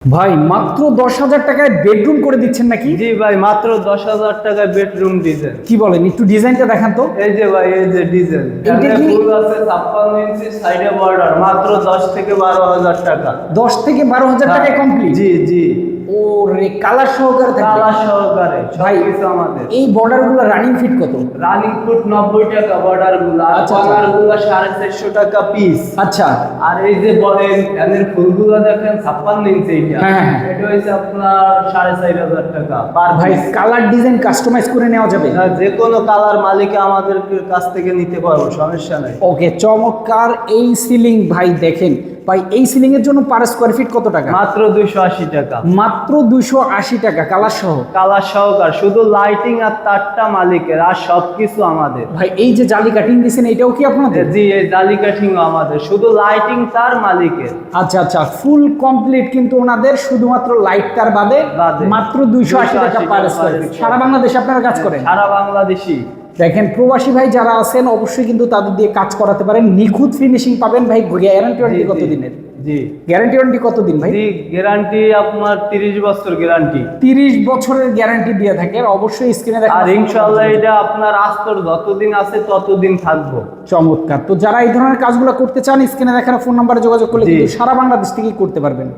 ভাই মাত্র 10,000 টাকায় বেডরুম করে দিচ্ছেন নাকি? জি ভাই, মাত্র 10,000 টাকায় বেডরুম ডিজাইন। কি বলেন, একটু ডিজাইনটা দেখান তো। এই যে ভাই, এই যে ডিজাইন, এইটা এখানে কি? ফুল আছে 56 ইঞ্চি, সাইডে বর্ডার, মাত্র 10 থেকে 12,000 টাকা। 10 থেকে 12,000 টাকায় কমপ্লিট? জি জি, ও রে, কালার সহকারে থাকবে? কালার সহকারে ভাই সবকিছু আমাদের। এই বর্ডার গুলো রানিং ফিট কত? রানিং ফুট 90 টাকা বর্ডার গুলো, আর আচ্ছা, কর্নার গুলো 450 টাকা পিস। আচ্ছা, আর এই যে বলেন এদের ফুলগুলো দেখেন 56 ইঞ্চি, হ্যাঁ, হ্যাঁ। এটা হইছে আপনার 4,500 টাকা পার ভাই পিস। কালার ডিজাইন কাস্টমাইজ করে নেওয়া যাবে? যে কোনো কালার মালিক আমাদের কাছ থেকে নিতে পারবো, সমস্যা নাই। ওকে, চমৎকার এই সিলিং ভাই দেখেন। ভাই এই সিলিং এর জন্য পার স্কয়ার ফিট কত টাকা? মাত্র 280 টাকা। মাত্র 280 টাকা কালার সহ? কালার সহকার, শুধু লাইটিং আর তারটা মালিকের, আর সবকিছু আমাদের। ভাই এই যে জালি কাটিং দিছেন এটাও কি আপনাদের? জি, এই জালি কাঠিং আমাদের, শুধু লাইটিং তার মালিকের। আচ্ছা আচ্ছা, ফুল কমপ্লিট কিন্তু ওনাদের, শুধুমাত্র লাইট তার বাদে মাত্র 280 টাকা পার স্কয়ার ফিট। সারা বাংলাদেশে আপনারা কাজ করেন? সারা বাংলাদেশি। দেখেন প্রবাসী ভাই যারা আছেন অবশ্যই কিন্তু তাদের দিয়ে কাজ করাতে পারেন, নিখুঁত ফিনিশিং পাবেন। ভাই গ্যারান্টি ওয়ারেন্টি কত দিনের? জি, গ্যারান্টি ওয়ারেন্টি কতদিন ভাই? জি, গ্যারান্টি আপনার 30 বছর গ্যারান্টি। 30 বছরের গ্যারান্টি দিয়ে থাকেন। অবশ্যই স্ক্রিনে দেখেন। আর ইনশাআল্লাহ এটা আপনার আস্তর যতদিন আছে ততদিন থাকবো। চমৎকার। তো যারা এই ধরনের কাজগুলো করতে চান স্ক্রিনে দেখানো ফোন নাম্বারে যোগাযোগ করলে কিন্তু সারা বাংলাদেশ থেকেই করতে পারবেন।